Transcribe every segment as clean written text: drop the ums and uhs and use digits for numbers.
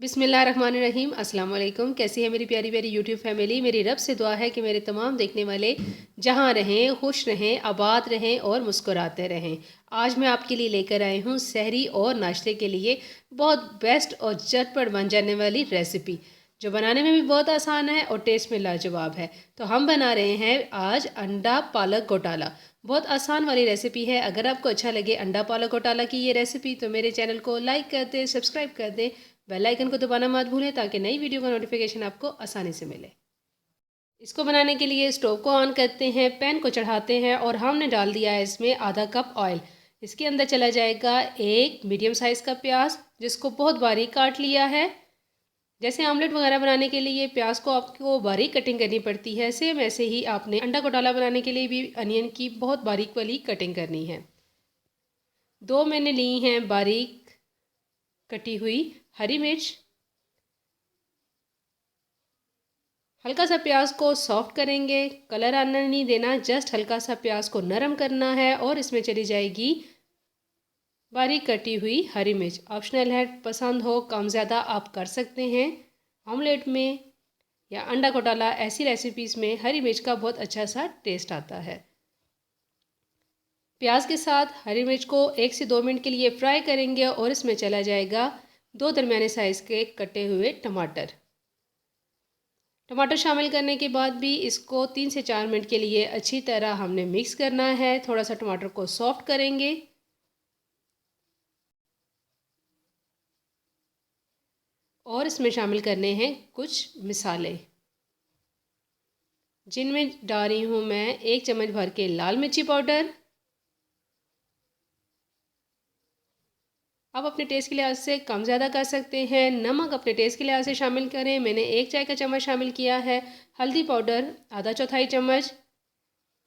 बिस्मिल्लाहिर्रहमानिर्रहीम। अस्सलाम वालेकुम। कैसी है मेरी प्यारी प्यारी यूट्यूब फैमिली। मेरी रब से दुआ है कि मेरे तमाम देखने वाले जहाँ रहें, खुश रहें, आबाद रहें और मुस्कुराते रहें। आज मैं आपके लिए लेकर आई हूँ सहरी और नाश्ते के लिए बहुत बेस्ट और झटपट बन जाने वाली रेसिपी, जो बनाने में भी बहुत आसान है और टेस्ट में लाजवाब है। तो हम बना रहे हैं आज अंडा पालक घोटाला। बहुत आसान वाली रेसिपी है। अगर आपको अच्छा लगे अंडा पालक घोटाला की ये रेसिपी तो मेरे चैनल को लाइक कर दें, सब्सक्राइब कर दें, बेल आइकन को दबाना मत भूलें ताकि नई वीडियो का नोटिफिकेशन आपको आसानी से मिले। इसको बनाने के लिए स्टोव को ऑन करते हैं, पैन को चढ़ाते हैं और हमने डाल दिया है इसमें आधा कप ऑयल। इसके अंदर चला जाएगा एक मीडियम साइज़ का प्याज, जिसको बहुत बारीक काट लिया है। जैसे आमलेट वगैरह बनाने के लिए प्याज को आपको बारीक कटिंग करनी पड़ती है, सेम ऐसे ही आपने अंडा घोटाला बनाने के लिए भी अनियन की बहुत बारीक वाली कटिंग करनी है। दो मैंने ली हैं बारीक कटी हुई हरी मिर्च। हल्का सा प्याज को सॉफ्ट करेंगे, कलर आना नहीं देना, जस्ट हल्का सा प्याज को नरम करना है। और इसमें चली जाएगी बारीक कटी हुई हरी मिर्च। ऑप्शनल है, पसंद हो कम ज़्यादा आप कर सकते हैं। ऑमलेट में या अंडा घोटाला ऐसी रेसिपीज़ में हरी मिर्च का बहुत अच्छा सा टेस्ट आता है। प्याज के साथ हरी मिर्च को 1 से 2 मिनट के लिए फ्राई करेंगे और इसमें चला जाएगा 2 दरमियाने साइज़ के कटे हुए टमाटर। टमाटर शामिल करने के बाद भी इसको 3 से 4 मिनट के लिए अच्छी तरह हमने मिक्स करना है। थोड़ा सा टमाटर को सॉफ्ट करेंगे और इसमें शामिल करने हैं कुछ मसाले, जिनमें डाल रही हूँ मैं 1 चम्मच भर के लाल मिर्ची पाउडर। आप अपने टेस्ट के लिहाज से कम ज़्यादा कर सकते हैं। नमक अपने टेस्ट के लिहाज से शामिल करें। मैंने 1 चाय का चम्मच शामिल किया है। हल्दी पाउडर आधा चौथाई चम्मच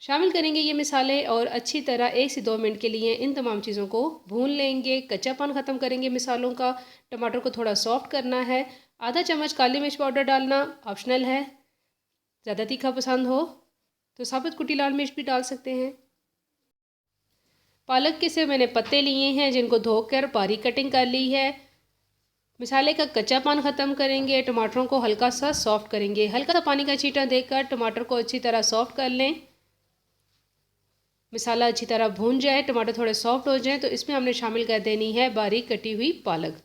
शामिल करेंगे ये मसाले और अच्छी तरह 1 से 2 मिनट के लिए इन तमाम चीज़ों को भून लेंगे। कच्चापन ख़त्म करेंगे मसालों का। टमाटर को थोड़ा सॉफ्ट करना है। आधा चम्मच काली मिर्च पाउडर डालना ऑप्शनल है। ज़्यादा तीखा पसंद हो तो साबुत कुटी लाल मिर्च भी डाल सकते हैं। पालक के से मैंने पत्ते लिए हैं, जिनको धोकर बारीक कटिंग कर ली है। मसाले का कच्चापन ख़त्म करेंगे, टमाटरों को हल्का सा सॉफ्ट करेंगे। हल्का सा पानी का छींटा देकर टमाटर को अच्छी तरह सॉफ्ट कर लें। मसाला अच्छी तरह भून जाए, टमाटर थोड़े सॉफ्ट हो जाएं, तो इसमें हमने शामिल कर देनी है बारीक कटी हुई पालक।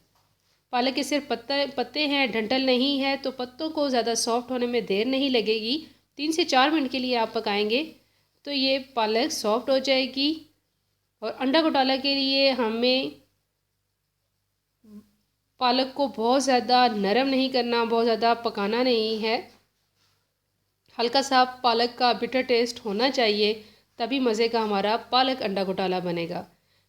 पालक के सिर्फ पत्ते हैं, डंठल नहीं है, तो पत्तों को ज़्यादा सॉफ्ट होने में देर नहीं लगेगी। 3 से 4 मिनट के लिए आप पकाएंगे तो ये पालक सॉफ्ट हो जाएगी। और अंडा घोटाला के लिए हमें पालक को बहुत ज़्यादा नरम नहीं करना, बहुत ज़्यादा पकाना नहीं है। हल्का सा पालक का बिटर टेस्ट होना चाहिए, तभी मज़े का हमारा पालक अंडा घोटाला बनेगा।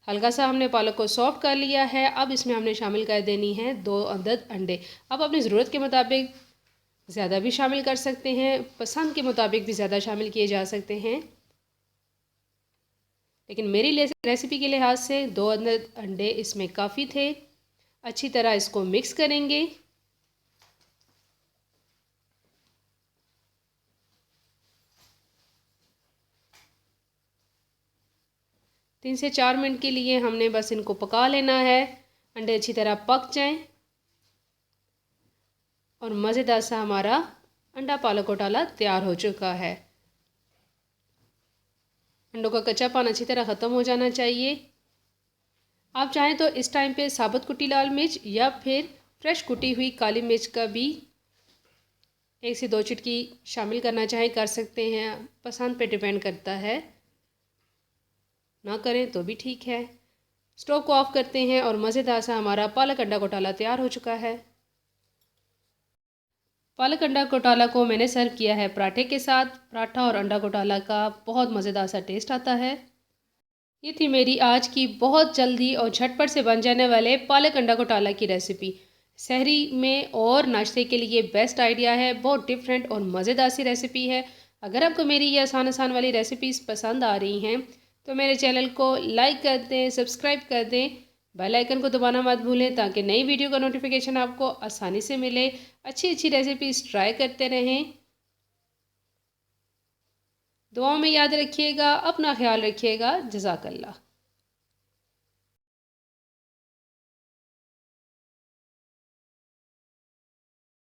हल्का सा हमने पालक को सॉफ्ट कर लिया है। अब इसमें हमने शामिल कर देनी है 2 अदद अंडे। अब अपनी ज़रूरत के मुताबिक ज़्यादा भी शामिल कर सकते हैं, पसंद के मुताबिक भी ज़्यादा शामिल किए जा सकते हैं, लेकिन मेरी रेसिपी के लिहाज से 2 अदद अंडे इसमें काफ़ी थे। अच्छी तरह इसको मिक्स करेंगे। 3 से 4 मिनट के लिए हमने बस इनको पका लेना है। अंडे अच्छी तरह पक जाएं और मज़ेदार सा हमारा अंडा पालक घोटाला तैयार हो चुका है। अंडों का कच्चापन अच्छी तरह ख़त्म हो जाना चाहिए। आप चाहें तो इस टाइम पे साबुत कुटी लाल मिर्च या फिर फ्रेश कुटी हुई काली मिर्च का भी 1 से 2 चुटकी शामिल करना चाहें कर सकते हैं, पसंद पे डिपेंड करता है। ना करें तो भी ठीक है। स्टोव को ऑफ करते हैं और मज़ेदार सा हमारा पालक अंडा घोटाला तैयार हो चुका है। पालक अंडा घोटाला को मैंने सर्व किया है पराठे के साथ। पराठा और अंडा घोटाला का बहुत मज़ेदार सा टेस्ट आता है। ये थी मेरी आज की बहुत जल्दी और झटपट से बन जाने वाले पालक अंडा घोटाला की रेसिपी। सहरी में और नाश्ते के लिए बेस्ट आइडिया है। बहुत डिफरेंट और मज़ेदार सी रेसिपी है। अगर आपको मेरी ये आसान आसान वाली रेसिपीज़ पसंद आ रही हैं तो मेरे चैनल को लाइक कर दें, सब्सक्राइब कर दें, बेल आइकन को दबाना मत भूलें ताकि नई वीडियो का नोटिफिकेशन आपको आसानी से मिले। अच्छी अच्छी रेसिपीज़ ट्राई करते रहें। दुआओं में याद रखिएगा, अपना ख्याल रखिएगा। जज़ाकल्लाह।